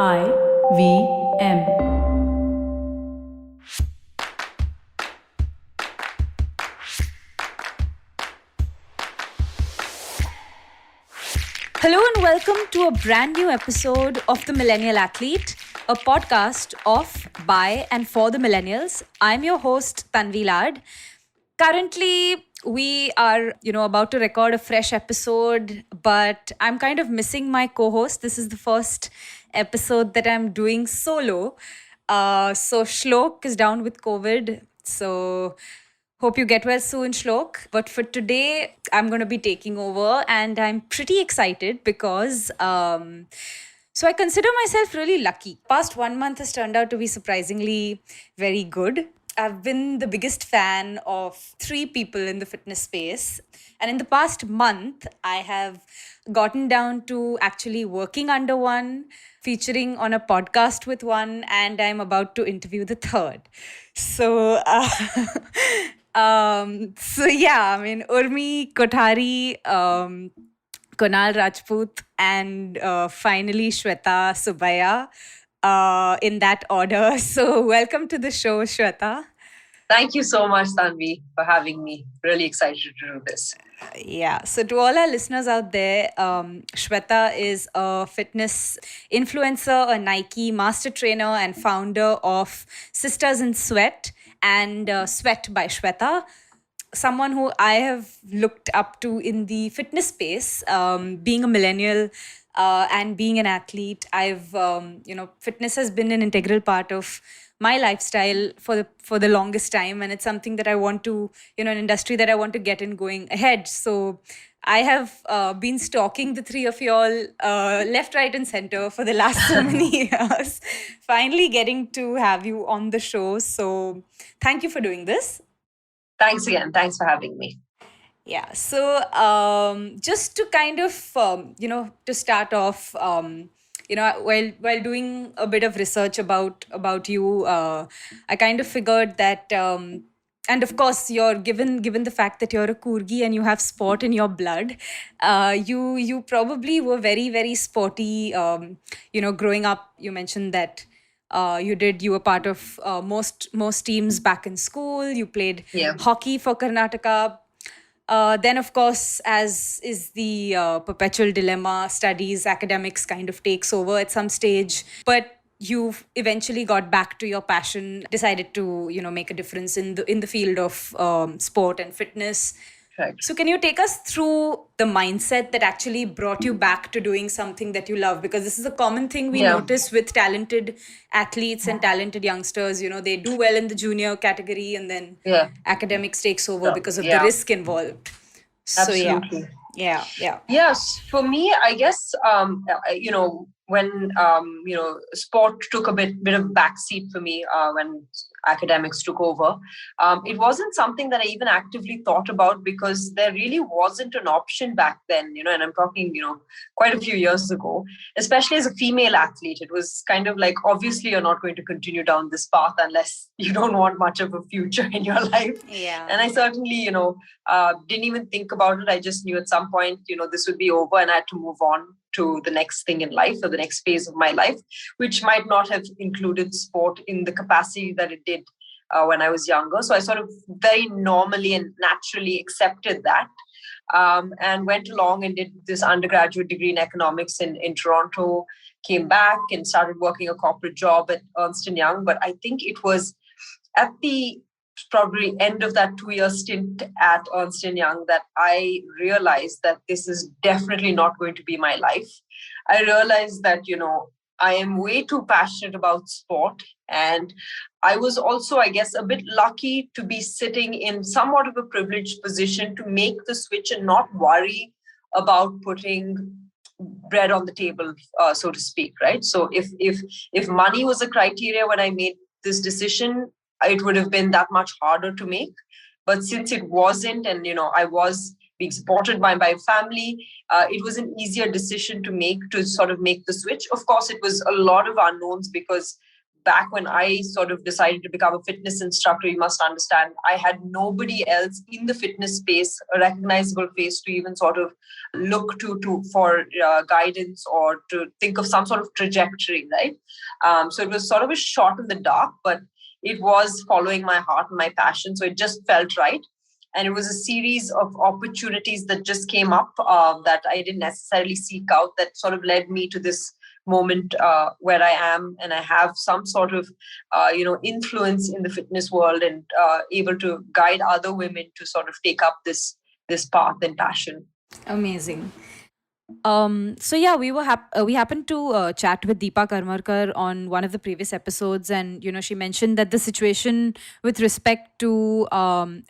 IVM. Hello and welcome to a brand new episode of the Millennial Athlete, a podcast of, by, and for the millennials. I'm your host, Tanvi Lad. Currently, we are, about to record a fresh episode, but I'm kind of missing my co-host. This is the first episode that I'm doing solo. So Shlok is down with COVID. So hope you get well soon, Shlok. But for today, I'm going to be taking over, and I'm pretty excited because so I consider myself really lucky. Past 1 month has turned out to be surprisingly very good. I've been the biggest fan of three people in the fitness space. And in the past month, I have gotten down to actually working under one, featuring on a podcast with one, and I'm about to interview the third. So, Urmi Kothari, Kunal Rajput, and finally Swetha Subbiah in that order. So, welcome to the show, Swetha. Thank you so much, Tanvi, for having me. Really excited to do this. Yeah. So, to all our listeners out there, Swetha is a fitness influencer, a Nike master trainer, and founder of Sisters in Sweat and Sweat by Swetha. Someone who I have looked up to in the fitness space, being a millennial and being an athlete. Fitness has been an integral part of my lifestyle for the longest time, and it's something that I want to, an industry that I want to get in going ahead. So I have been stalking the three of y'all left, right, and center for the last so many years. Finally getting to have you on the show. So thank you for doing this. Thanks again. Thanks for having me. Yeah. So just to kind of, to start off, while doing a bit of research about you, I kind of figured that, and of course, you're given the fact that you're a Kurgi and you have sport in your blood, you probably were very, very sporty. Growing up, you mentioned that. You were part of most teams back in school. You played hockey for Karnataka. Then, of course, as is the perpetual dilemma, studies, academics kind of takes over at some stage. But you eventually got back to your passion, decided to make a difference in the field of sport and fitness. Right. So can you take us through the mindset that actually brought you back to doing something that you love? Because this is a common thing we notice with talented athletes and talented youngsters. They do well in the junior category and then academics takes over because of the risk involved. Absolutely. So yeah. Yes, for me, I guess, when, sport took a bit of backseat for me when academics took over. It wasn't something that I even actively thought about because there really wasn't an option back then, and I'm talking, quite a few years ago, especially as a female athlete. It was kind of like, obviously, you're not going to continue down this path unless you don't want much of a future in your life. Yeah. And I certainly, didn't even think about it. I just knew at some point, this would be over and I had to move on to the next thing in life or the next phase of my life, which might not have included sport in the capacity that it did when I was younger. So I sort of very normally and naturally accepted that and went along and did this undergraduate degree in economics in Toronto, came back and started working a corporate job at Ernst & Young. But I think it was at the probably end of that 2-year stint at Ernst & Young that I realized that this is definitely not going to be my life. I realized that, I am way too passionate about sport. And I was also, I guess, a bit lucky to be sitting in somewhat of a privileged position to make the switch and not worry about putting bread on the table, so to speak, right? So if money was a criteria when I made this decision, it would have been that much harder to make. But since it wasn't, and I was being supported by my family, it was an easier decision to sort of make the switch. Of course, it was a lot of unknowns because back when I sort of decided to become a fitness instructor, you must understand, I had nobody else in the fitness space, a recognizable face to even sort of look to for guidance or to think of some sort of trajectory, right? So it was sort of a shot in the dark, but it was following my heart and my passion. So it just felt right. And it was a series of opportunities that just came up that I didn't necessarily seek out that sort of led me to this moment where I am, and I have some sort of influence in the fitness world, and able to guide other women to sort of take up this path and passion. Amazing. So yeah, we happened to chat with Deepa Karmarkar on one of the previous episodes, and she mentioned that the situation with respect to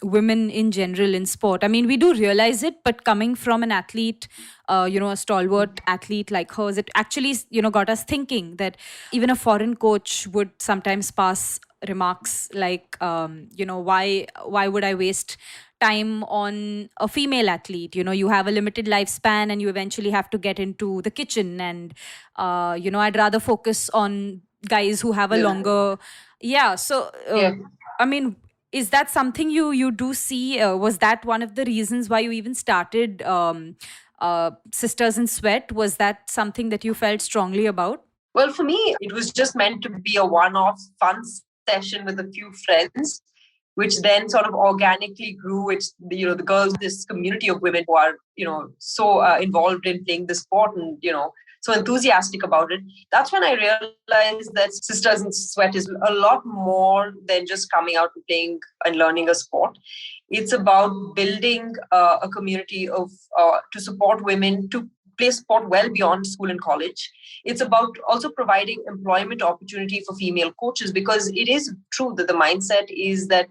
women in general in sport. I mean, we do realize it, but coming from an athlete, a stalwart athlete like hers, it actually got us thinking that even a foreign coach would sometimes pass remarks like, why would I waste time on a female athlete? You have a limited lifespan and you eventually have to get into the kitchen, and I'd rather focus on guys who have a longer so I mean, is that something you do see? Was that one of the reasons why you even started Sisters in Sweat? Was that something that you felt strongly about? Well, for me, it was just meant to be a one-off fun session with a few friends, which then sort of organically grew. It's the girls, this community of women who are so involved in playing the sport, and so enthusiastic about it. That's when I realized that Sisters in Sweat is a lot more than just coming out and playing and learning a sport. It's about building a community of to support women to play sport well beyond school and college. It's about also providing employment opportunity for female coaches, because it is true that the mindset is that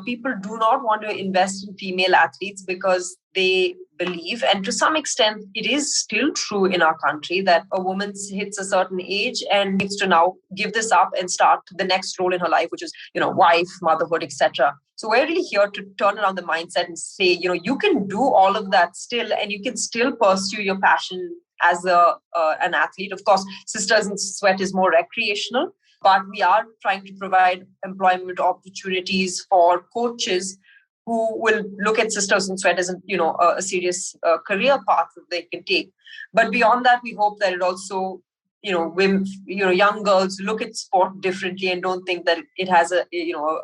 people do not want to invest in female athletes because they believe, and to some extent it is still true in our country, that a woman hits a certain age and needs to now give this up and start the next role in her life, which is wife, motherhood, etc. So we're really here to turn around the mindset and say, you can do all of that still, and you can still pursue your passion as an athlete. Of course, Sisters in Sweat is more recreational, but we are trying to provide employment opportunities for coaches who will look at Sisters in Sweat as a serious career path that they can take. But beyond that, we hope that it also, women, young girls look at sport differently and don't think that it has a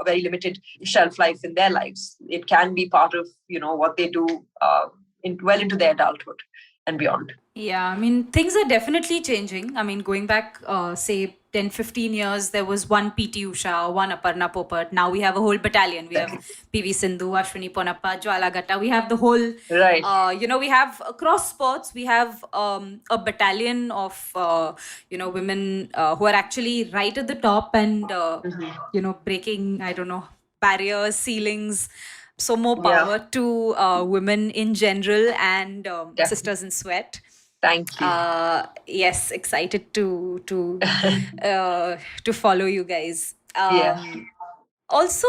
very limited shelf life in their lives. It can be part of what they do well into their adulthood and beyond. Yeah, I mean, things are definitely changing. I mean, going back, say, 10, 15 years, there was one PT Usha, one Aparna Popat. Now we have a whole battalion. We have PV Sindhu, Ashwini Ponappa, Jwala Gatta. We have the whole, right. We have across sports, we have a battalion of, women who are actually right at the top and, breaking, barriers, ceilings. So more power to women in general and Sisters in Sweat. Thank you. Yes, excited to follow you guys. Also,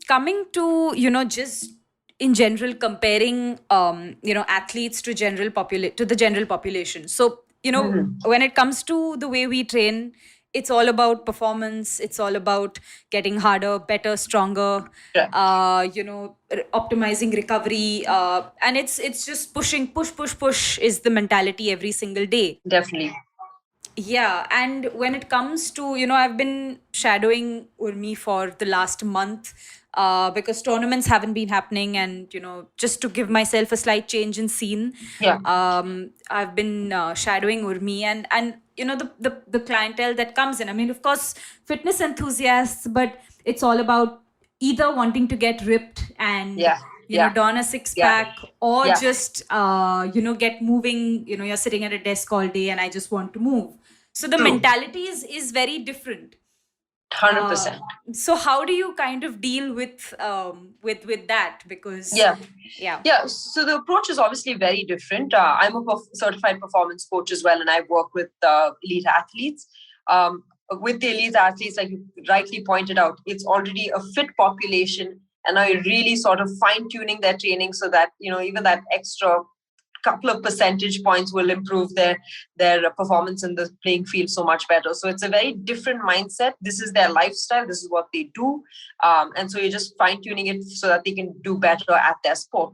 coming to just in general comparing athletes to the general population. So when it comes to the way we train, it's all about performance. It's all about getting harder, better, stronger. Optimizing recovery, and it's just push is the mentality every single day. Definitely. Yeah, and when it comes to I've been shadowing Urmi for the last month because tournaments haven't been happening, and just to give myself a slight change in scene. I've been shadowing Urmi, and the clientele that comes in. I mean, of course, fitness enthusiasts, but it's all about either wanting to get ripped and don a six-pack, or just get moving. You're sitting at a desk all day and I just want to move. So the mentality is very different. 100%. So how do you kind of deal with that? Because so the approach is obviously very different. I'm a certified performance coach as well, and I work with elite athletes. With the elite athletes, like you rightly pointed out, it's already a fit population, and now you're really sort of fine-tuning their training so that even that extra couple of percentage points will improve their performance in the playing field so much better. So it's a very different mindset. This is their lifestyle. This is what they do. And so you're just fine-tuning it so that they can do better at their sport.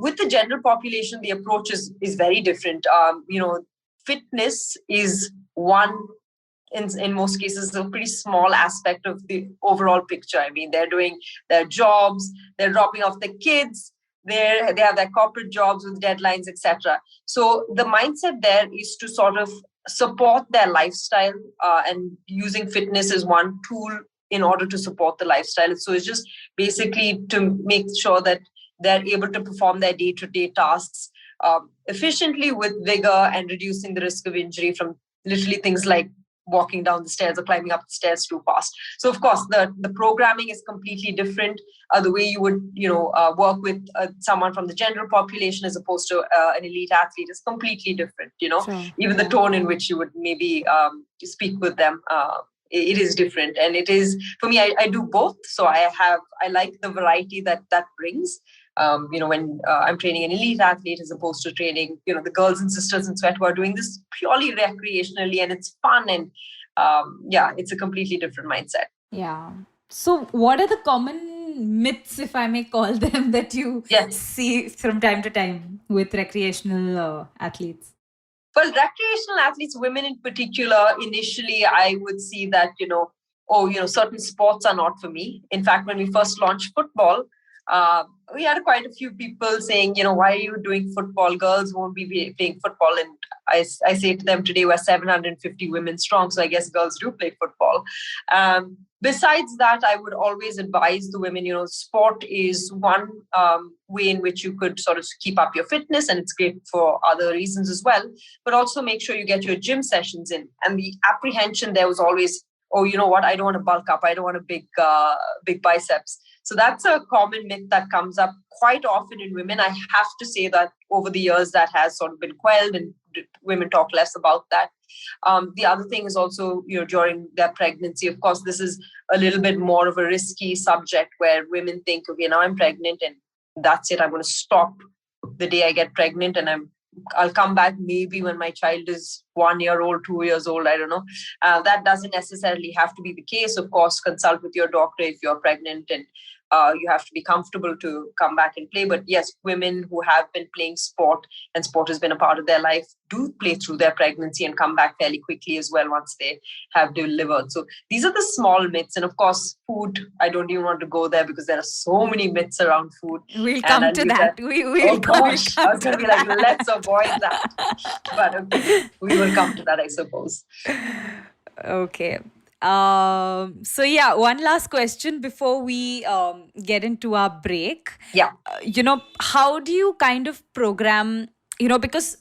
With the general population, the approach is very different. Fitness is one, in most cases, a pretty small aspect of the overall picture. I mean, they're doing their jobs, they're dropping off the kids, they have their corporate jobs with deadlines, etc. So the mindset there is to sort of support their lifestyle, and using fitness as one tool in order to support the lifestyle. So it's just basically to make sure that they're able to perform their day-to-day tasks efficiently with vigor and reducing the risk of injury from literally things like walking down the stairs or climbing up the stairs too fast. So of course, the programming is completely different. The way you would work with someone from the general population as opposed to an elite athlete is completely different. Sure. Even the tone in which you would maybe speak with them, it is different. And it is, for me, I do both. So I like the variety that brings. When I'm training an elite athlete as opposed to training, the girls and sisters in Swetha who are doing this purely recreationally, and it's fun, and it's a completely different mindset. Yeah. So what are the common myths, if I may call them, that you see from time to time with recreational athletes? Well, recreational athletes, women in particular, initially I would see that, certain sports are not for me. In fact, when we first launched football, we had quite a few people saying, why are you doing football? Girls won't be playing football. And I say to them, today we're 750 women strong, so I guess girls do play football. Besides that, I would always advise the women, sport is one way in which you could sort of keep up your fitness, and it's great for other reasons as well, but also make sure you get your gym sessions in. And the apprehension there was always, oh, you know what, I don't want to bulk up, I don't want a big biceps. So that's a common myth that comes up quite often in women. I have to say that over the years that has sort of been quelled, and women talk less about that. The other thing is also, during their pregnancy, of course, this is a little bit more of a risky subject where women think, okay, now I'm pregnant and that's it. I'm going to stop the day I get pregnant, and I'll come back maybe when my child is 1 year old, 2 years old, I don't know. That doesn't necessarily have to be the case. Of course, consult with your doctor if you're pregnant, and you have to be comfortable to come back and play. But yes, women who have been playing sport and sport has been a part of their life do play through their pregnancy and come back fairly quickly as well once they have delivered. So these are the small myths. And of course, food, I don't even want to go there because there are so many myths around food. We'll come to that. Oh gosh, I was going to be like, let's avoid that. But okay, we will come to that, I suppose. Okay. So yeah, one last question before we get into our break. Yeah. How do you kind of program, because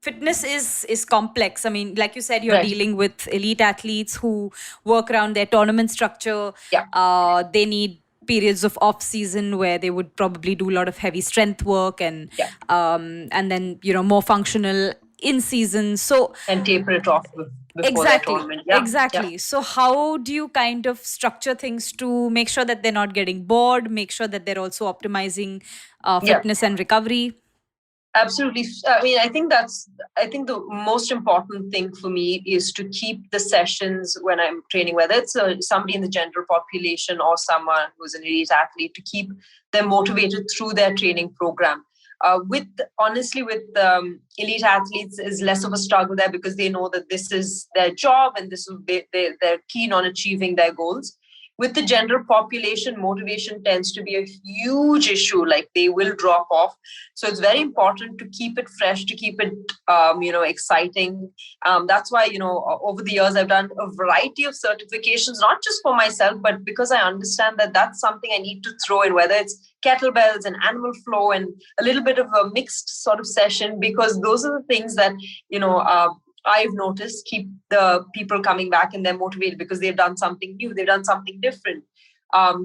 fitness is complex. I mean, like you said, you're dealing with elite athletes who work around their tournament structure. Yeah. They need periods of off season where they would probably do a lot of heavy strength work and then, more functional in season. So and taper it off before that tournament. Exactly. So how do you kind of structure things to make sure that they're not getting bored, make sure that they're also optimizing fitness and recovery? Absolutely. I mean, I think the most important thing for me is to keep the sessions when I'm training, whether it's somebody in the general population or someone who's an elite athlete, to keep them motivated through their training program. With elite athletes is less of a struggle there because they know that this is their job and they're keen on achieving their goals. With the general population, motivation tends to be a huge issue. Like they will drop off. So it's very important to keep it fresh, to keep it, exciting. That's why, over the years, I've done a variety of certifications, not just for myself, but because I understand that that's something I need to throw in, whether it's kettlebells and animal flow and a little bit of a mixed sort of session, because those are the things that, I've noticed keep the people coming back and they're motivated because they've done something new, they've done something different.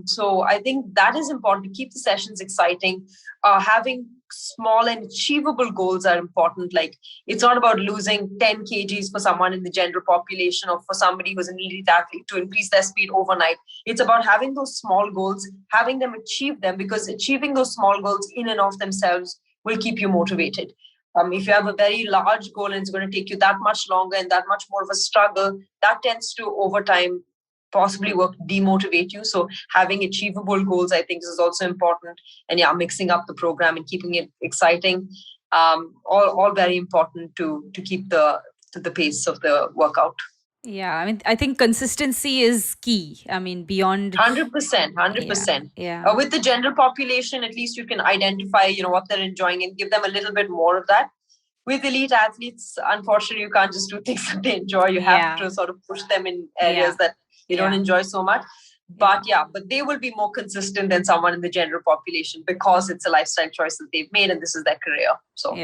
So I think that is important to keep the sessions exciting. Having small and achievable goals are important. Like it's not about losing 10 kgs for someone in the general population or for somebody who's an elite athlete to increase their speed overnight. It's about having those small goals, having them achieve them, because achieving those small goals in and of themselves will keep you motivated. If you have a very large goal and it's going to take you that much longer and that much more of a struggle, that tends to over time possibly demotivate you. So having achievable goals, I think, is also important. And yeah, mixing up the program and keeping it exciting, all very important to keep the pace of the workout. Yeah, I mean, I think consistency is key. I mean, beyond 100%, 100%. Yeah. With the general population, at least you can identify, what they're enjoying and give them a little bit more of that. With elite athletes, unfortunately, you can't just do things that they enjoy. You have to sort of push them in areas that they don't enjoy so much. But but they will be more consistent than someone in the general population because it's a lifestyle choice that they've made and this is their career. So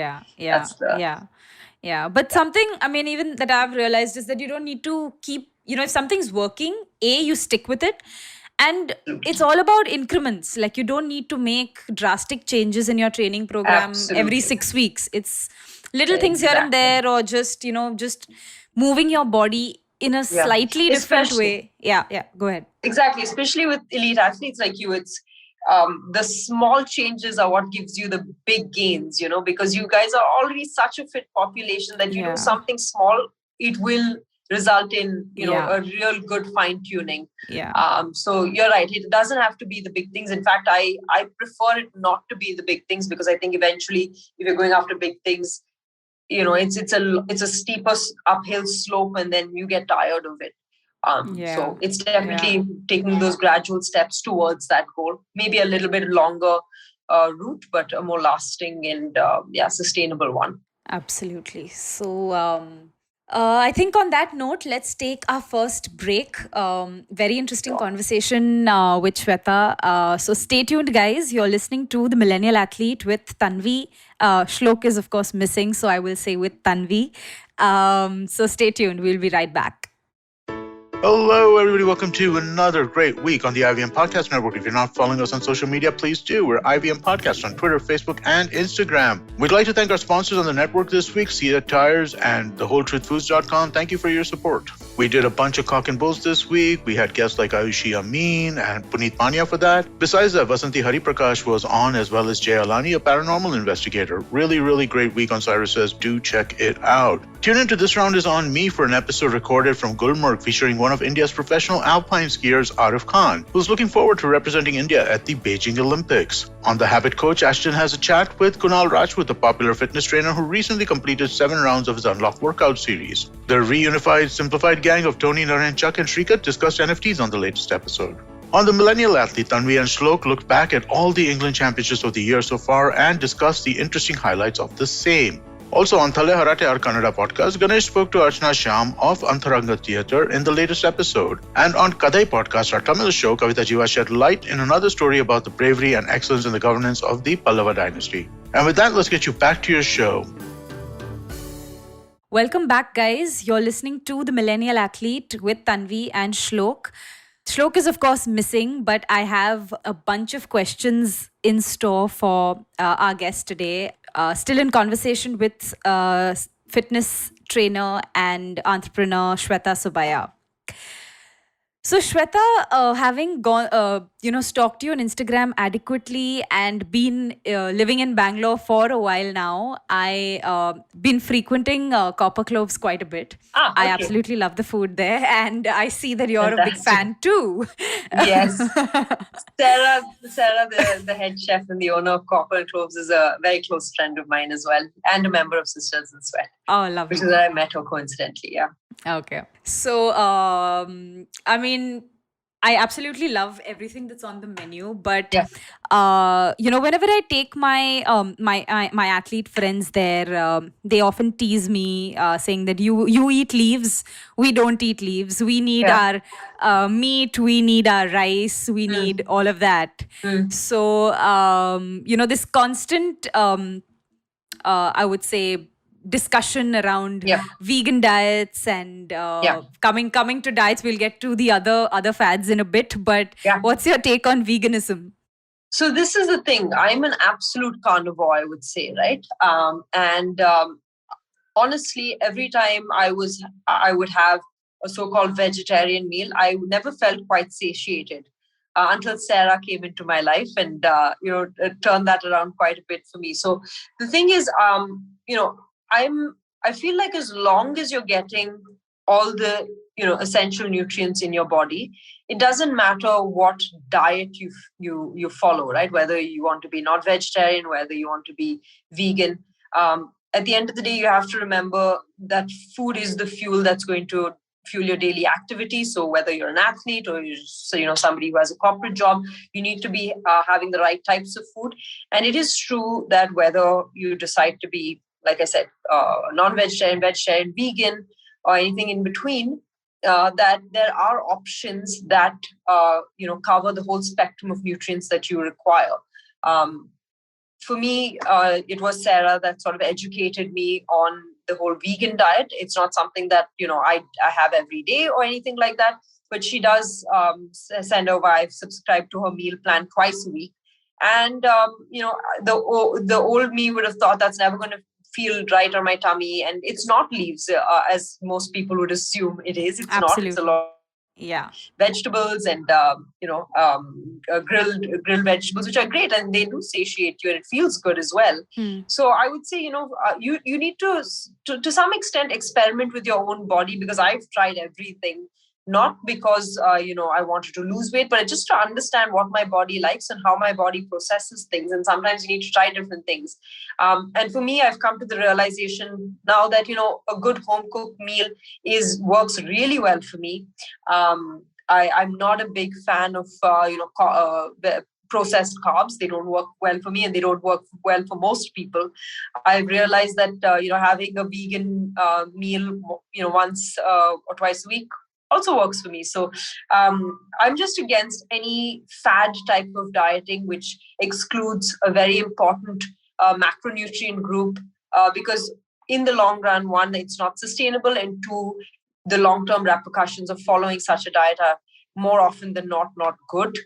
But something, I mean, even that I've realized is that you don't need to keep, if something's working, you stick with it. And it's all about increments. Like, you don't need to make drastic changes in your training program every 6 weeks. It's little things here and there, or just, just moving your body in a slightly different way. Yeah, go ahead. Exactly. Especially with elite athletes like you, it's the small changes are what gives you the big gains, because you guys are already such a fit population that you do something small, it will result in, a real good fine tuning. So you're right. It doesn't have to be the big things. In fact, I prefer it not to be the big things, because I think eventually if you're going after big things, it's a steeper uphill slope and then you get tired of it. So it's definitely taking those gradual steps towards that goal. Maybe a little bit longer route, but a more lasting and sustainable one. Absolutely. So I think on that note, let's take our first break. Very interesting conversation with Swetha. So stay tuned, guys. You're listening to The Millennial Athlete with Tanvi. Shlok is, of course, missing, so I will say with Tanvi. So stay tuned. We'll be right back. Hello, everybody. Welcome to another great week on the IVM Podcast Network. If you're not following us on social media, please do. We're IVM Podcast on Twitter, Facebook, and Instagram. We'd like to thank our sponsors on the network this week, Sia Tires and TheWholeTruthFoods.com. Thank you for your support. We did a bunch of cock and bulls this week. We had guests like Ayushi Amin and Puneet Mania for that. Besides that, Vasanti Hariprakash was on, as well as Jay Alani, a paranormal investigator. Really, really great week on Cyrus Says. Do check it out. Tune into This Round is on Me for an episode recorded from Gulmarg featuring one of India's professional alpine skiers, Arif Khan, who's looking forward to representing India at the Beijing Olympics. On The Habit Coach, Ashton has a chat with Kunal Rajput, a popular fitness trainer who recently completed 7 rounds of his Unlock workout series. The reunified, simplified gang of Tony, Naren, Chuck, and Srikat discussed NFTs on the latest episode. On The Millennial Athlete, Tanvi and Shlok looked back at all the England championships of the year so far and discussed the interesting highlights of the same. Also on Thale Harate, our Kannada podcast, Ganesh spoke to Archana Shyam of Antharanga Theatre in the latest episode. And on Kadai podcast, our Tamil show, Kavita Jiva shed light in another story about the bravery and excellence in the governance of the Pallava dynasty. And with that, let's get you back to your show. Welcome back, guys. You're listening to The Millennial Athlete with Tanvi and Shlok. Shlok is, of course, missing, but I have a bunch of questions in store for our guest today. Still in conversation with fitness trainer and entrepreneur Swetha Subbiah. So Swetha, having gone, stalked you on Instagram adequately and been living in Bangalore for a while now, I been frequenting Copper Cloves quite a bit. Okay. I absolutely love the food there, and I see that you're a big fan too. Yes, Sarah, the head chef and the owner of Copper Cloves, is a very close friend of mine as well, and a member of Sisters in Sweat. Oh, lovely. Which is where I met her coincidentally. Yeah. Okay. So, I mean, I absolutely love everything that's on the menu, but whenever I take my my athlete friends there, they often tease me, saying that you eat leaves, we don't eat leaves. We need our meat, we need our rice, we need all of that. So, this constant, I would say, discussion around vegan diets and coming to diets. We'll get to the other fads in a bit, but what's your take on veganism? So this is the thing. I'm an absolute carnivore, I would say, right? Honestly, every time I would have a so-called vegetarian meal, I never felt quite satiated until Sarah came into my life and turned that around quite a bit for me. So the thing is, I feel like as long as you're getting all the essential nutrients in your body, it doesn't matter what diet you follow, right? Whether you want to be not vegetarian, whether you want to be vegan. At the end of the day, you have to remember that food is the fuel that's going to fuel your daily activity. So whether you're an athlete or you're somebody who has a corporate job, you need to be having the right types of food. And it is true that whether you decide to be, like I said, non-vegetarian, vegetarian, vegan, or anything in between, that there are options that cover the whole spectrum of nutrients that you require. For me, it was Sarah that sort of educated me on the whole vegan diet. It's not something that I have every day or anything like that, but she does send over. I've subscribed to her meal plan twice a week, and the old me would have thought that's never going to feel right on my tummy, and it's not leaves as most people would assume it is. It's Absolutely. not. It's a lot. Yeah, Vegetables and grilled vegetables, which are great, and they do satiate you, and it feels good as well. So I would say you need to some extent experiment with your own body, because I've tried everything, not because I wanted to lose weight, but just to understand what my body likes and how my body processes things. And sometimes you need to try different things. And for me, I've come to the realization now that a good home cooked meal works really well for me. I'm not a big fan of processed carbs. They don't work well for me, and they don't work well for most people. I've realized that having a vegan meal once or twice a week also works for me. So I'm just against any fad type of dieting which excludes a very important macronutrient group, because in the long run, one, it's not sustainable, and two, the long-term repercussions of following such a diet are more often than not good.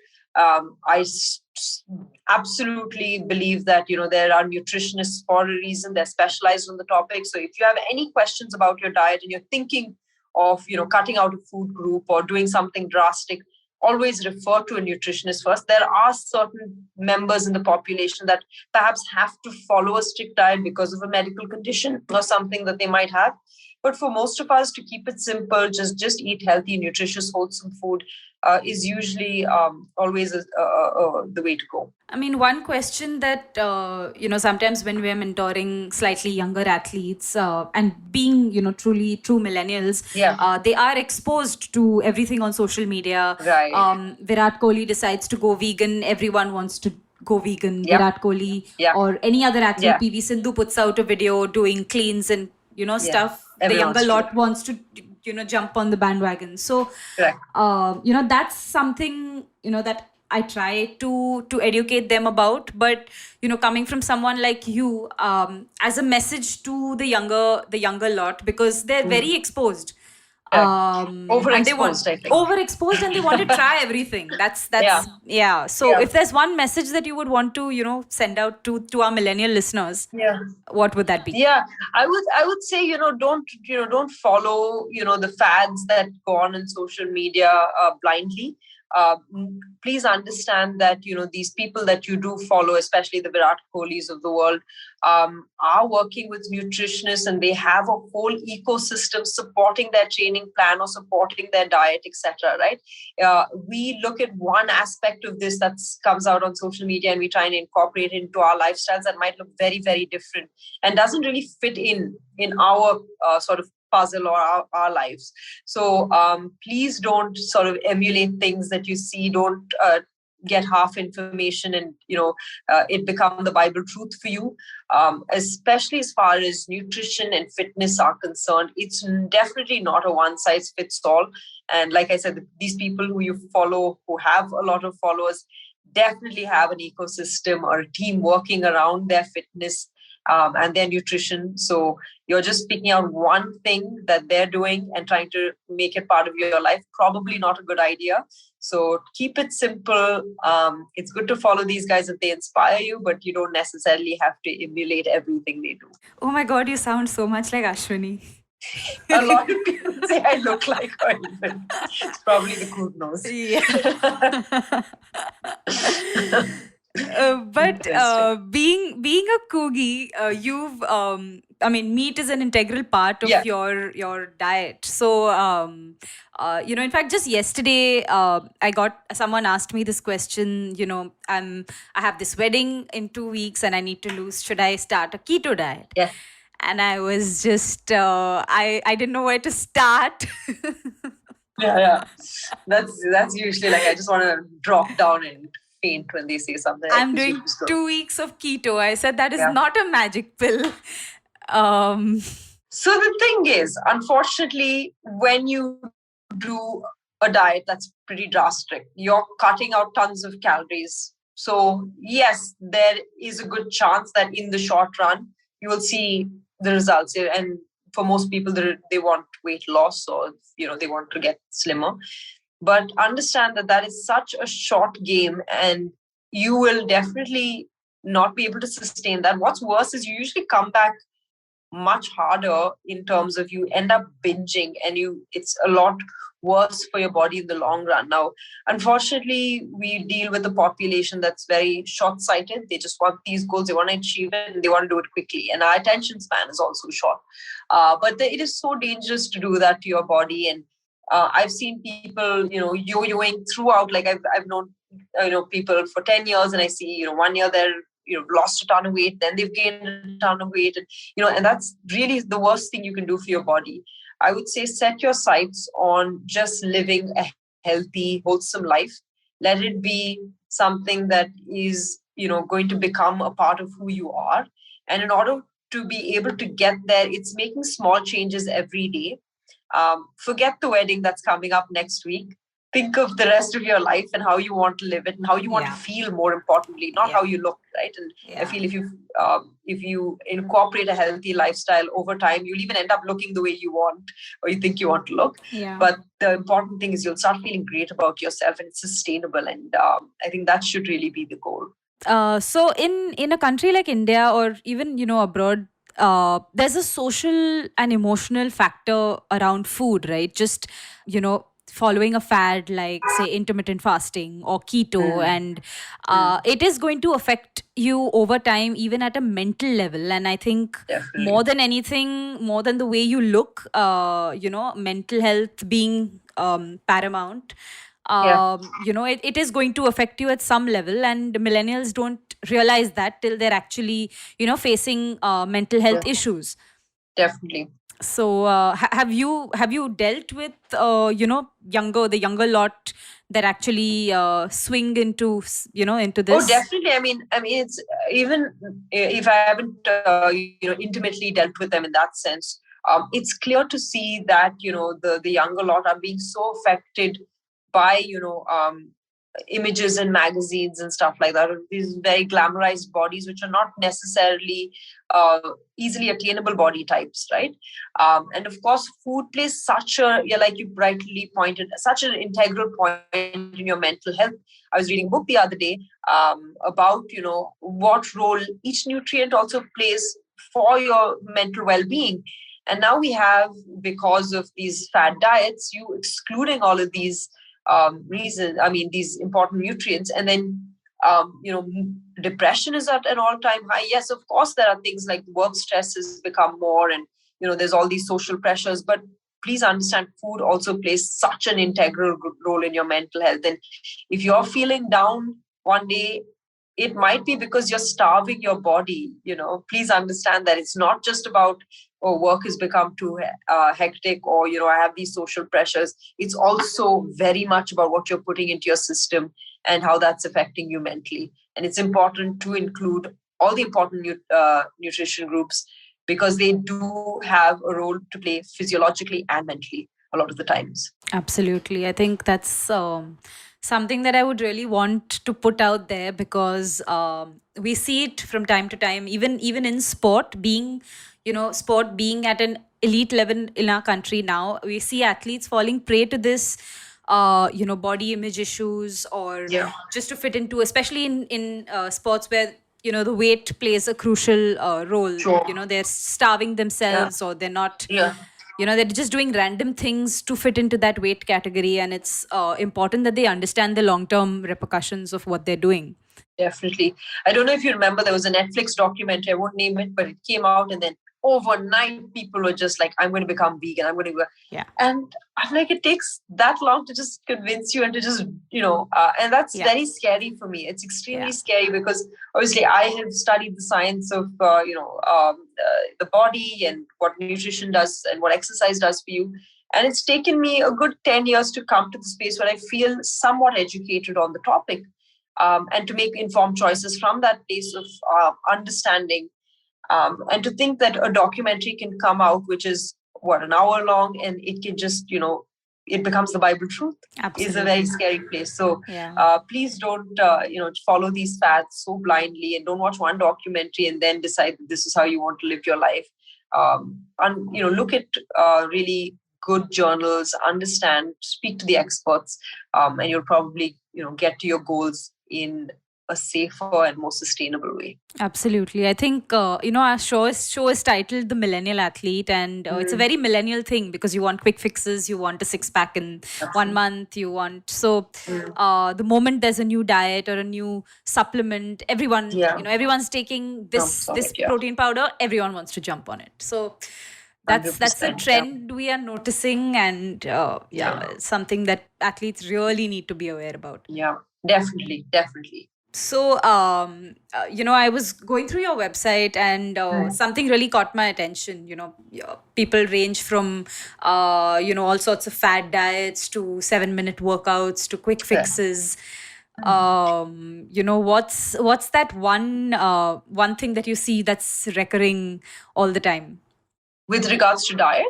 Absolutely believe that there are nutritionists for a reason. They're specialized on the topic. So if you have any questions about your diet and you're thinking of cutting out a food group or doing something drastic, always refer to a nutritionist first. There are certain members in the population that perhaps have to follow a strict diet because of a medical condition or something that they might have. But for most of us, to keep it simple, just eat healthy, nutritious, wholesome food is usually always the way to go. I mean, one question that, sometimes when we're mentoring slightly younger athletes and being, truly true millennials, they are exposed to everything on social media. Right. Virat Kohli decides to go vegan. Everyone wants to go vegan. Yep. Virat Kohli or any other athlete, PV Sindhu puts out a video doing cleans and, stuff. The younger lot wants to, jump on the bandwagon. So, that's something, that I try to educate them about. But, coming from someone like you, as a message to the younger lot, because they're very exposed. Overexposed, I think. Overexposed, and they want to try everything. That's So if there's one message that you would want to send out to our millennial listeners, what would that be? I would say don't follow the fads that go on in social media blindly. Please understand that these people that you do follow, especially the Virat Kohlis of the world, are working with nutritionists, and they have a whole ecosystem supporting their training plan or supporting their diet, etc. Right? We look at one aspect of this that comes out on social media, and we try and incorporate it into our lifestyles that might look very, very different and doesn't really fit in our sort of puzzle or our lives. So please don't sort of emulate things that you see. Don't get half information and it become the Bible truth for you. Especially as far as nutrition and fitness are concerned, it's definitely not a one size fits all. And like I said, these people who you follow, who have a lot of followers, definitely have an ecosystem or a team working around their fitness and their nutrition. So you're just picking out one thing that they're doing and trying to make it part of your life. Probably not a good idea. So keep it simple. It's good to follow these guys if they inspire you, but you don't necessarily have to emulate everything they do. Oh my God, you sound so much like Ashwini. A lot of people say I look like her. It's probably the crude nose. Yeah. But Interesting. being a Coogie, meat is an integral part of Yeah. your diet. So, in fact, just yesterday, someone asked me this question. I have this wedding in 2 weeks, and I need to lose. Should I start a keto diet? Yeah. And I was just, I didn't know where to start. Yeah. That's usually like I just want to drop down and faint when they say something like I'm this. doing 2 weeks of keto. I said that is Yeah. not a magic pill. Um, So the thing is, unfortunately, when you do a diet that's pretty drastic, you're cutting out tons of calories. So yes, there is a good chance that in the short run you will see the results. And for most people, they want weight loss, or they want to get slimmer. But understand that that is such a short game, and you will definitely not be able to sustain that. What's worse is you usually come back much harder in terms of you end up binging, and it's a lot worse for your body in the long run. Now, unfortunately, we deal with a population that's very short-sighted. They just want these goals, they want to achieve it, and they want to do it quickly, and our attention span is also short. But it is so dangerous to do that to your body. And I've seen people yo-yoing throughout. Like I've known people for 10 years, and I see 1 year they're lost a ton of weight, then they've gained a ton of weight, and that's really the worst thing you can do for your body. I would say set your sights on just living a healthy, wholesome life. Let it be something that is going to become a part of who you are. And in order to be able to get there, it's making small changes every day. Forget the wedding that's coming up next week. Think of the rest of your life and how you want to live it and how you want to feel, more importantly, not how you look, right? And I feel if you incorporate a healthy lifestyle over time, you'll even end up looking the way you want or you think you want to look. But the important thing is you'll start feeling great about yourself, and it's sustainable. And I think that should really be the goal. So in a country like India, or even abroad, there's a social and emotional factor around food, right? Just following a fad like, say, intermittent fasting or keto, and it is going to affect you over time, even at a mental level. And I think more than anything, more than the way you look, mental health being paramount, it is going to affect you at some level, and millennials don't realize that till they're actually facing mental health issues. Definitely. So have you dealt with the younger lot that actually swing into into this? Oh, definitely. I mean, it's even if I haven't intimately dealt with them in that sense, it's clear to see that the younger lot are being so affected by images in magazines and stuff like that, these very glamorized bodies which are not necessarily easily attainable body types, right? And of course food plays such a, like you rightly pointed, such an integral point in your mental health. I was reading a book the other day about what role each nutrient also plays for your mental well-being. And now we have, because of these fad diets, you excluding all of these these important nutrients. And then depression is at an all-time high. Yes, of course there are things like work stress has become more, and there's all these social pressures, but please understand food also plays such an integral role in your mental health. And if you're feeling down one day, it might be because you're starving your body. Please understand that it's not just about, work has become too hectic, or I have these social pressures. It's also very much about what you're putting into your system and how that's affecting you mentally. And it's important to include all the important nutrition groups, because they do have a role to play physiologically and mentally a lot of the times. Absolutely. I think that's something that I would really want to put out there, because we see it from time to time, even in sport being at an elite level in our country. Now we see athletes falling prey to this body image issues, or just to fit into, especially in sports where the weight plays a crucial role. Sure. They're starving themselves, or they're not they're just doing random things to fit into that weight category. And it's important that they understand the long-term repercussions of what they're doing. Definitely. I don't know if you remember, there was a Netflix documentary, I won't name it, but it came out and then overnight people were just like, I'm going to become vegan. I'm going to. Yeah. And I'm like, it takes that long to just convince you and to just, and that's very scary for me. It's extremely scary because obviously I have studied the science of, the body and what nutrition does and what exercise does for you. And it's taken me a good 10 years to come to the space where I feel somewhat educated on the topic. And to make informed choices from that place of understanding, and to think that a documentary can come out which is an hour long, and it can just it becomes the Bible truth. Absolutely. Is a very scary place. So please don't follow these fads so blindly, and don't watch one documentary and then decide that this is how you want to live your life. And look at really good journals, understand, speak to the experts, and you'll probably get to your goals in a safer and more sustainable way. Absolutely. I think, our show is titled The Millennial Athlete, and it's a very millennial thing because you want quick fixes, you want a six-pack in 1 month, you want... So the moment there's a new diet or a new supplement, everyone, everyone's taking this protein powder, everyone wants to jump on it. So that's a trend we are noticing, and something that athletes really need to be aware about. Yeah, definitely. So, I was going through your website, and something really caught my attention. People range from, all sorts of fad diets to 7-minute workouts to quick fixes. What's that one thing that you see that's recurring all the time? With regards to diet?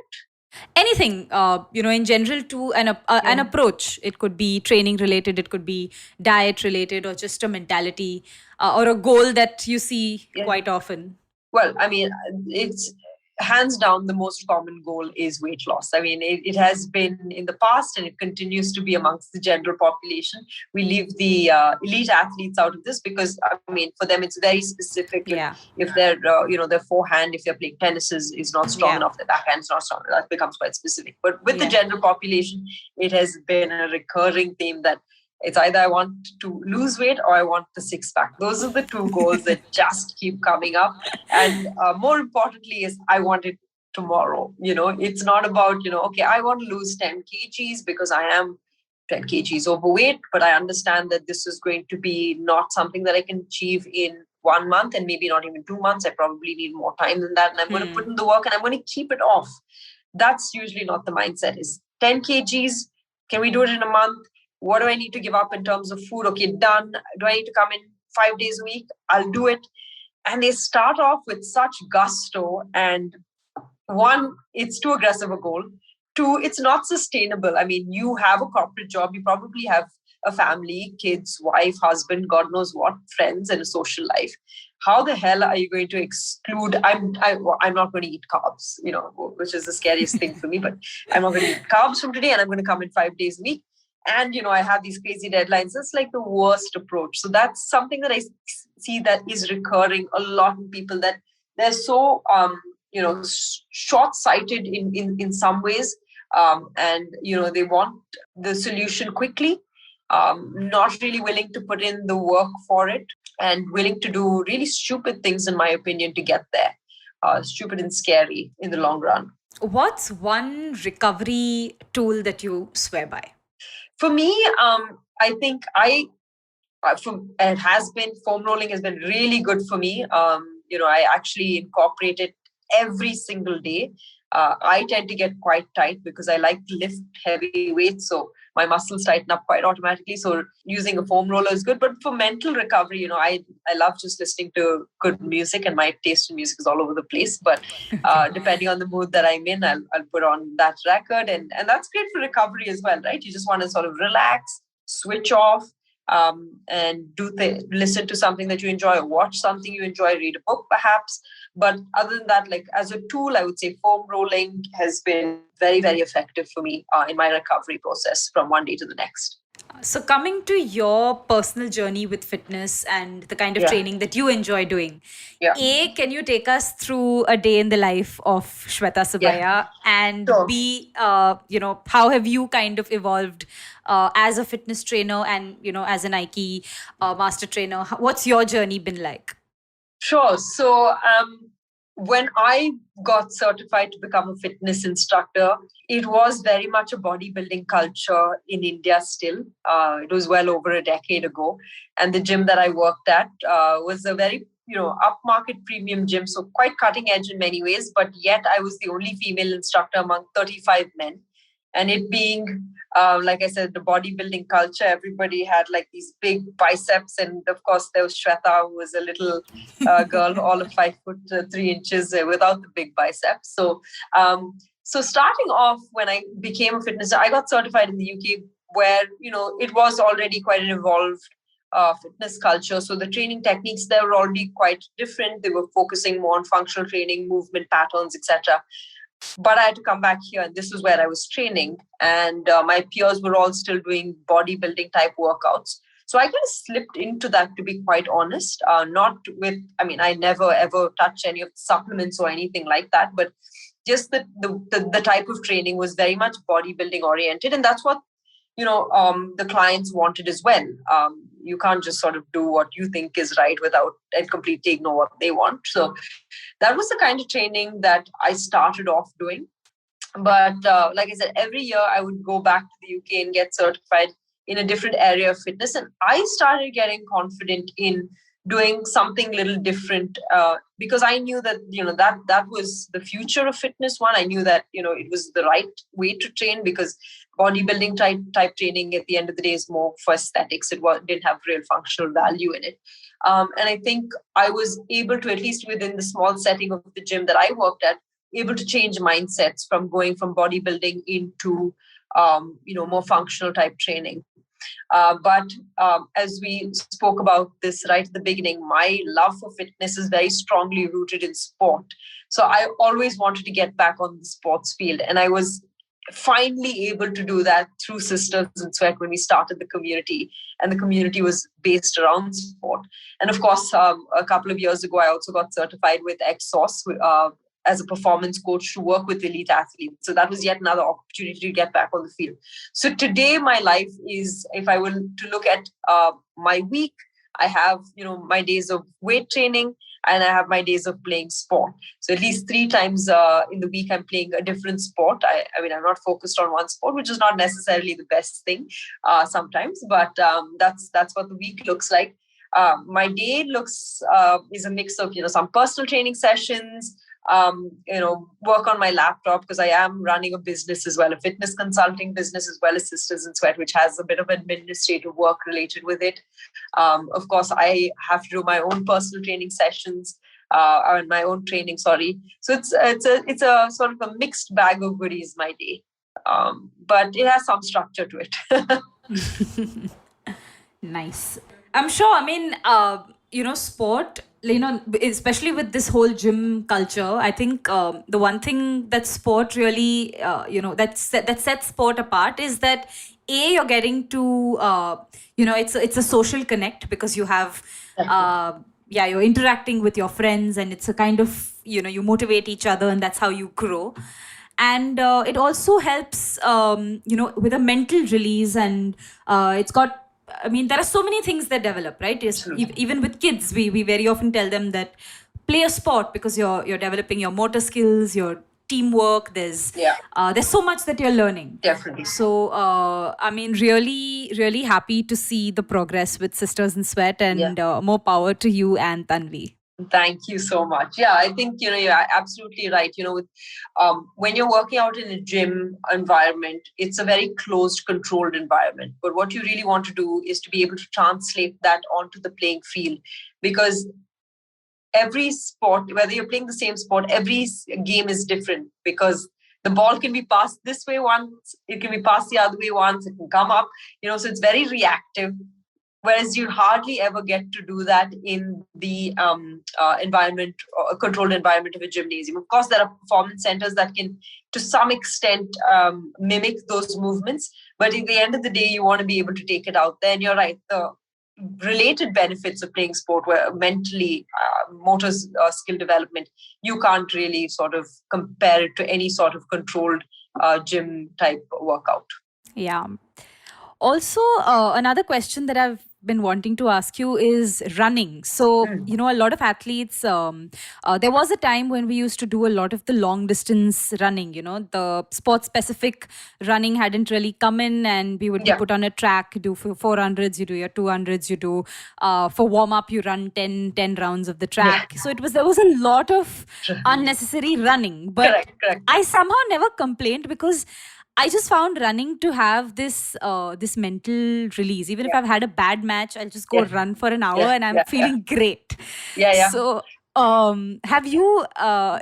Anything, in general, to an approach. It could be training related, it could be diet related, or just a mentality or a goal that you see quite often. Well, I mean, it's hands down the most common goal is weight loss. I mean, it has been in the past and it continues to be amongst the general population. We leave the elite athletes out of this because, I mean, for them it's very specific. If their their forehand, if they're playing tennis, is not strong enough, their backhand is not strong enough, that becomes quite specific. But with the general population, it has been a recurring theme that it's either I want to lose weight or I want the six-pack. Those are the two goals that just keep coming up. And more importantly is I want it tomorrow. It's not about, okay, I want to lose 10 kgs because I am 10 kgs overweight, but I understand that this is going to be not something that I can achieve in 1 month and maybe not even 2 months. I probably need more time than that. And I'm going to put in the work and I'm going to keep it off. That's usually not the mindset. Is 10 kgs, can we do it in a month? What do I need to give up in terms of food? Okay, done. Do I need to come in 5 days a week? I'll do it. And they start off with such gusto. And one, it's too aggressive a goal. Two, it's not sustainable. I mean, you have a corporate job. You probably have a family, kids, wife, husband, God knows what, friends, and a social life. How the hell are you going to exclude? I'm not going to eat carbs, which is the scariest thing for me. But I'm not going to eat carbs from today, and I'm going to come in 5 days a week. And, I have these crazy deadlines. It's like the worst approach. So that's something that I see that is recurring a lot in people, that they're so, short-sighted in some ways. And, they want the solution quickly, not really willing to put in the work for it, and willing to do really stupid things, in my opinion, to get there. Stupid and scary in the long run. What's one recovery tool that you swear by? For me, I think it has been, foam rolling has been really good for me. I actually incorporate it every single day. I tend to get quite tight because I like to lift heavy weights. So my muscles tighten up quite automatically. So using a foam roller is good. But for mental recovery, I love just listening to good music, and my taste in music is all over the place. But depending on the mood that I'm in, I'll put on that record. And that's great for recovery as well, right? You just want to sort of relax, switch off, and listen to something that you enjoy, or watch something you enjoy, read a book perhaps. But other than that, like as a tool, I would say foam rolling has been very, very effective for me in my recovery process from one day to the next. So, coming to your personal journey with fitness and the kind of Yeah. training that you enjoy doing, Yeah. A, can you take us through a day in the life of Swetha Yeah. Subbiah? And Sure. B, how have you kind of evolved as a fitness trainer and, as a Nike master trainer? What's your journey been like? Sure. So, when I got certified to become a fitness instructor, it was very much a bodybuilding culture in India still. It was well over a decade ago. And the gym that I worked at was a very upmarket premium gym, so quite cutting edge in many ways, but yet I was the only female instructor among 35 men. And it being like I said, the bodybuilding culture, everybody had like these big biceps. And of course, there was Swetha, who was a little girl, all of 5'3" without the big biceps. So starting off, when I became a fitness, I got certified in the UK, where it was already quite an evolved fitness culture. So the training techniques there were already quite different. They were focusing more on functional training, movement patterns, etc. But I had to come back here, and this is where I was training. And my peers were all still doing bodybuilding type workouts. So I kind of slipped into that, to be quite honest. Not with, I never ever touch any of the supplements or anything like that, but just the type of training was very much bodybuilding oriented. And that's what the clients wanted as well. You can't just sort of do what you think is right without and completely ignore what they want. So that was the kind of training that I started off doing. But like I said, every year I would go back to the UK and get certified in a different area of fitness. And I started getting confident in doing something little different, because I knew that that was the future of fitness. One, I knew that it was the right way to train, because bodybuilding type training at the end of the day is more for aesthetics. Didn't have real functional value in it. And I think I was able to, at least within the small setting of the gym that I worked at, able to change mindsets from going from bodybuilding into more functional type training. But as we spoke about this right at the beginning, my love for fitness is very strongly rooted in sport. So I always wanted to get back on the sports field. And I was finally able to do that through Sisters in Sweat when we started the community. And the community was based around sport. And of course, a couple of years ago, I also got certified with XSauce, as a performance coach to work with elite athletes. So that was yet another opportunity to get back on the field. So today, my life is, if I were to look at my week, I have, my days of weight training, and I have my days of playing sport. So at least 3 times in the week, I'm playing a different sport. I'm not focused on one sport, which is not necessarily the best thing sometimes, but that's what the week looks like. My day is a mix of, some personal training sessions, work on my laptop, because I am running a business as well, a fitness consulting business, as well as Sisters in Sweat, which has a bit of administrative work related with it. Of course, I have to do my own personal training sessions, or my own training, sorry. So it's a sort of a mixed bag of goodies, my day. But it has some structure to it. Nice. I'm sure, sport, especially with this whole gym culture, I think the one thing that sport really, that sets sport apart is that, A, you're getting to, it's a social connect, because you have, you're interacting with your friends, and it's a kind of, you motivate each other, and that's how you grow. And it also helps, with a mental release, and it's got, there are so many things that develop, right? Even with kids, we very often tell them that play a sport, because you're developing your motor skills, your teamwork. There's so much that you're learning. Definitely. So, really, really happy to see the progress with Sisters in Sweat, and more power to you and Tanvi. Thank you so much. Yeah, I think, you're absolutely right. When you're working out in a gym environment, it's a very closed, controlled environment. But what you really want to do is to be able to translate that onto the playing field, because every sport, whether you're playing the same sport, every game is different, because the ball can be passed this way once, it can be passed the other way once, it can come up, so it's very reactive. Whereas you hardly ever get to do that in the environment, or a controlled environment of a gymnasium. Of course, there are performance centers that can, to some extent, mimic those movements. But at the end of the day, you want to be able to take it out there. And you're right, the related benefits of playing sport were mentally, motor skill development. You can't really sort of compare it to any sort of controlled gym type workout. Yeah. Also, another question that I've been wanting to ask you is running. So, a lot of athletes, there was a time when we used to do a lot of the long distance running, the sport specific running hadn't really come in, and we would be put on a track, do for 400s, you do your 200s, you do for warm up, you run 10 rounds of the track. So there was a lot of unnecessary running, but Correct. I somehow never complained because I just found running to have this mental release. Even if I've had a bad match, I'll just go run for an hour and I'm feeling great. Yeah. So, have you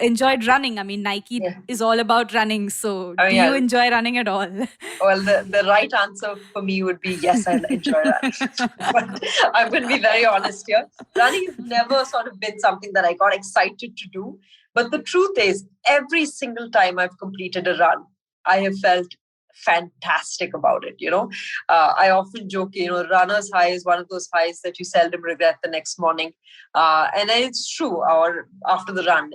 enjoyed running? I mean, Nike is all about running. So, do you enjoy running at all? Well, the right answer for me would be yes, I enjoy running. But I'm going to be very honest here. Running has never sort of been something that I got excited to do. But the truth is, every single time I've completed a run, I have felt fantastic about it. I often joke, runner's high is one of those highs that you seldom regret the next morning. And it's true, or after the run.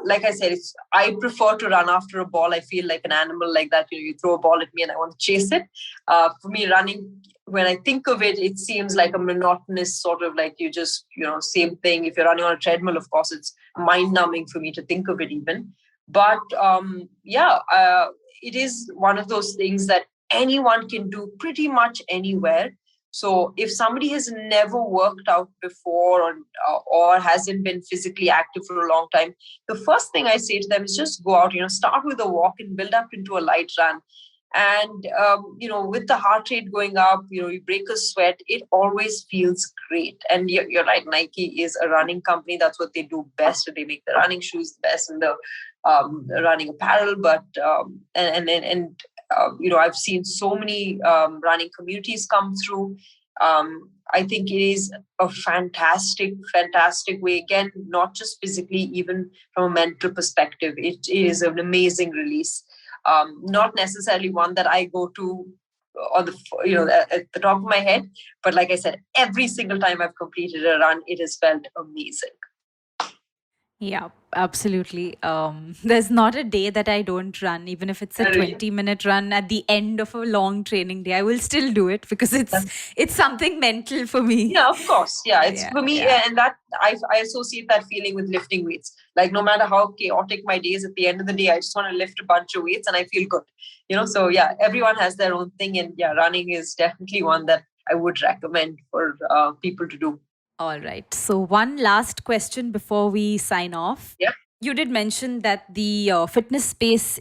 Like I said, I prefer to run after a ball. I feel like an animal like that. You throw a ball at me and I want to chase it. For me, running, when I think of it, it seems like a monotonous sort of like you just, same thing. If you're running on a treadmill, of course, it's mind numbing for me to think of it even. But it is one of those things that anyone can do pretty much anywhere. So if somebody has never worked out before or hasn't been physically active for a long time, the first thing I say to them is just go out, start with a walk and build up into a light run. And, with the heart rate going up, you break a sweat, it always feels great. And you're right, Nike is a running company. That's what they do best. They make the running shoes the best and the running apparel. But, I've seen so many running communities come through. I think it is a fantastic way. Again, not just physically, even from a mental perspective, it is an amazing release. Not necessarily one that I go to on the at the top of my head, but like I said, every single time I've completed a run, it has felt amazing. Yeah, absolutely. There's not a day that I don't run, even if it's a 20-minute run at the end of a long training day. I will still do it because it's something mental for me. Yeah, of course. Yeah, it's for me, and that I associate that feeling with lifting weights. Like no matter how chaotic my days, at the end of the day, I just want to lift a bunch of weights and I feel good. So everyone has their own thing, and running is definitely one that I would recommend for people to do. All right. So one last question before we sign off. Yeah. You did mention that the fitness space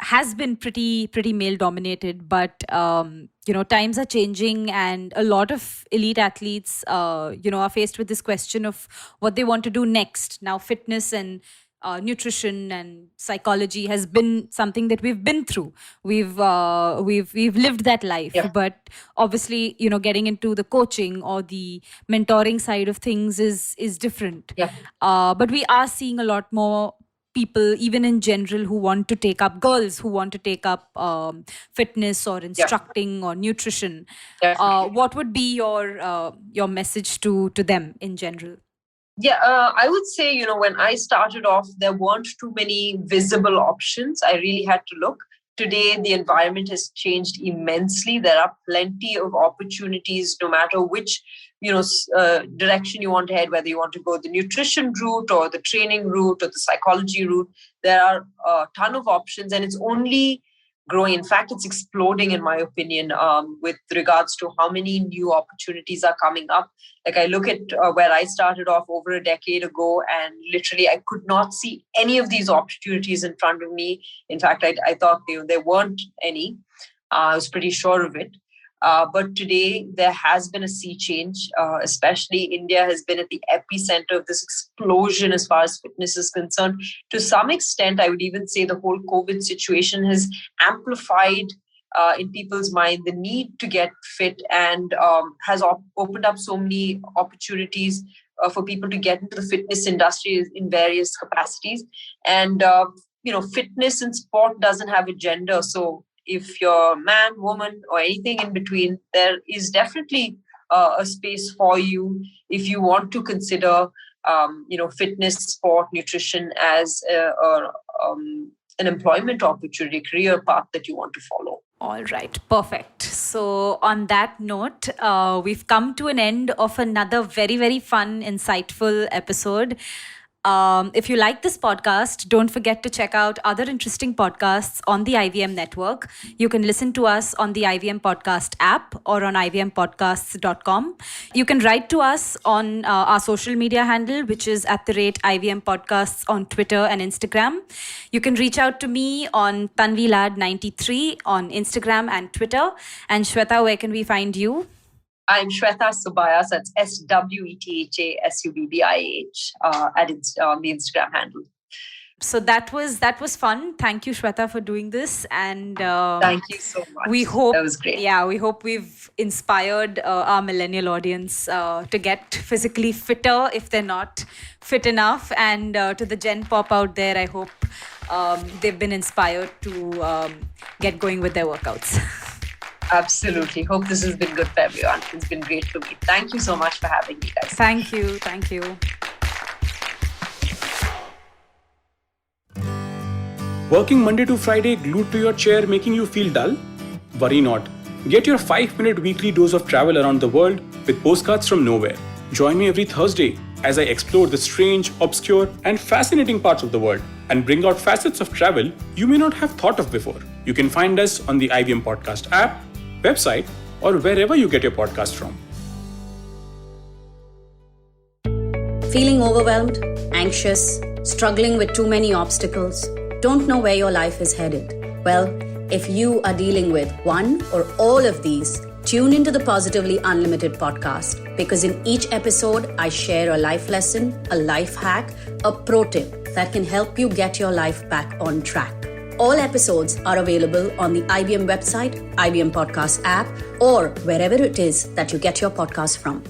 has been pretty male dominated, but times are changing, and a lot of elite athletes are faced with this question of what they want to do next. Now, fitness and nutrition and psychology has been something that we've been through. We've lived that life, but obviously, getting into the coaching or the mentoring side of things is different. But we are seeing a lot more people, even in general, who want to take up, girls who want to take up fitness or instructing or nutrition. What would be your message to them in general? I would say, when I started off, there weren't too many visible options. I really had to look. Today, the environment has changed immensely. There are plenty of opportunities, no matter which, direction you want to head, whether you want to go the nutrition route or the training route or the psychology route. There are a ton of options, and it's only growing. In fact, it's exploding, in my opinion, with regards to how many new opportunities are coming up. Like I look at where I started off over a decade ago, and literally I could not see any of these opportunities in front of me. In fact, I thought there weren't any. I was pretty sure of it. But today there has been a sea change, especially India has been at the epicenter of this explosion as far as fitness is concerned. To some extent, I would even say the whole COVID situation has amplified in people's mind the need to get fit, and has opened up so many opportunities for people to get into the fitness industry in various capacities. And fitness and sport doesn't have a gender. So if you're man, woman, or anything in between, there is definitely a space for you if you want to consider fitness, sport, nutrition as an employment opportunity, career path that you want to follow. All right, perfect. So on that note, we've come to an end of another very, very fun, insightful episode. If you like this podcast, don't forget to check out other interesting podcasts on the IVM network. You can listen to us on the IVM Podcast app or on ivmpodcasts.com. You can write to us on our social media handle, which is @IVM Podcasts on Twitter and Instagram. You can reach out to me on Tanvi Lad 93 on Instagram and Twitter. And Swetha, where can we find you? I'm Swetha Subbiah, so that's SWETHASUBBIAH on the Instagram handle. So that was fun. Thank you, Swetha, for doing this. And thank you so much. We hope that was great. Yeah, we hope we've inspired our millennial audience to get physically fitter if they're not fit enough. And to the Gen Pop out there, I hope they've been inspired to get going with their workouts. Absolutely. Hope this has been good for everyone. It's been great for me. Thank you so much for having me, guys. Thank you. Working Monday to Friday glued to your chair making you feel dull? Worry not. Get your 5-minute weekly dose of travel around the world with Postcards from Nowhere. Join me every Thursday as I explore the strange, obscure, and fascinating parts of the world and bring out facets of travel you may not have thought of before. You can find us on the IVM Podcast app, website, or wherever you get your podcast from. Feeling overwhelmed, anxious, struggling with too many obstacles, don't know where your life is headed? Well, if you are dealing with one or all of these, tune into the Positively Unlimited podcast, because in each episode, I share a life lesson, a life hack, a pro tip that can help you get your life back on track. All episodes are available on the IVM website, IVM Podcast app, or wherever it is that you get your podcast from.